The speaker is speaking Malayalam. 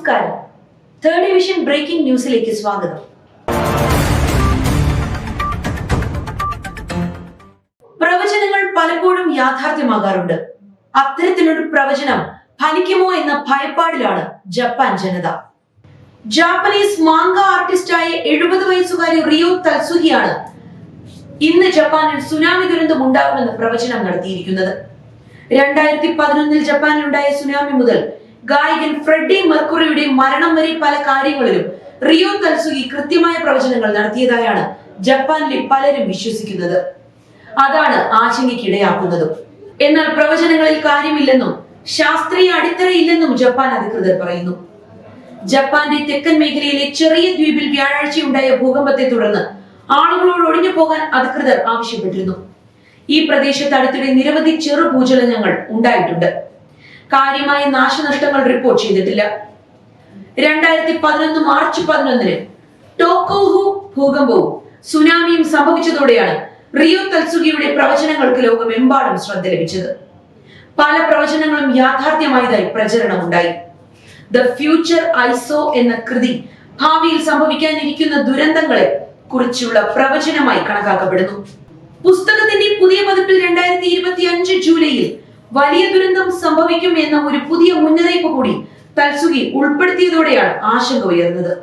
നമസ്കാരം. തേർഡ് ഡിവിഷൻ ബ്രേക്കിംഗ് ന്യൂസിലേക്ക് സ്വാഗതം. പ്രവചനങ്ങൾ പലപ്പോഴും യാഥാർത്ഥ്യമാകാറുണ്ട്. അത്തരത്തിലൊരു പ്രവചനം ഫലിക്കുമോ എന്ന ഭയപ്പാടിലാണ് ജപ്പാൻ ജനത. ജാപ്പനീസ് മാംഗ ആർട്ടിസ്റ്റായ 70 വയസ്സുകാരി റിയോ തൽസുഹിയാണ് ഇന്ന് ജപ്പാനിൽ സുനാമി ദുരന്തം ഉണ്ടാകുമെന്ന് പ്രവചനം നടത്തിയിരിക്കുന്നത്. 2011 ജപ്പാനിലുണ്ടായ സുനാമി മുതൽ ഗായകൻ ഫ്രെഡി മെർക്കുറിയുടെ മരണം വരെ പല കാര്യങ്ങളിലും റിയോ തൽസുഹി കൃത്യമായ പ്രവചനങ്ങൾ നടത്തിയതായാണ് ജപ്പാനിലെ പലരും വിശ്വസിക്കുന്നത്. അതാണ് ആശങ്കയ്ക്കിടയാക്കുന്നതും. എന്നാൽ പ്രവചനങ്ങളിൽ കാര്യമില്ലെന്നും ശാസ്ത്രീയ അടിത്തറയില്ലെന്നും ജപ്പാൻ അധികൃതർ പറയുന്നു. ജപ്പാന്റെ തെക്കൻ മേഖലയിലെ ചെറിയ ദ്വീപിൽ വ്യാഴാഴ്ചയുണ്ടായ ഭൂകമ്പത്തെ തുടർന്ന് ആളുകളോട് ഒഴിഞ്ഞു പോകാൻ അധികൃതർ ആവശ്യപ്പെട്ടിരുന്നു. ഈ പ്രദേശത്ത് അടുത്തിടെ നിരവധി ചെറു ഭൂചലനങ്ങൾ ഉണ്ടായിട്ടുണ്ട്. കാര്യമായ നാശനഷ്ടങ്ങൾ റിപ്പോർട്ട് ചെയ്തിട്ടില്ല. 2011 മാർച്ച് 11 ടോക്കോഹു ഭൂകമ്പവും സുനാമിയും സംഭവിച്ചതോടെയാണ് റിയോ തൽസുഹിയുടെ പ്രവചനങ്ങൾക്ക് ലോകമെമ്പാടും ശ്രദ്ധ ലഭിച്ചത്. പല പ്രവചനങ്ങളും യാഥാർത്ഥ്യമായതായി പ്രചരണമുണ്ടായി. ദ ഫ്യൂച്ചർ ഐ സോ എന്ന കൃതി ഭാവിയിൽ സംഭവിക്കാനിരിക്കുന്ന ദുരന്തങ്ങളെ കുറിച്ചുള്ള പ്രവചനമായി കണക്കാക്കപ്പെടുന്നു. പുസ്തകത്തിന്റെ പുതിയ പതിപ്പിൽ 2025 ജൂലൈയിൽ വലിയ ദുരന്തം സംഭവിക്കും എന്ന ഒരു പുതിയ മുന്നറിയിപ്പ് കൂടി തൽസുഹി ഉൾപ്പെടുത്തിയതോടെയാണ് ആശങ്ക ഉയർന്നത്.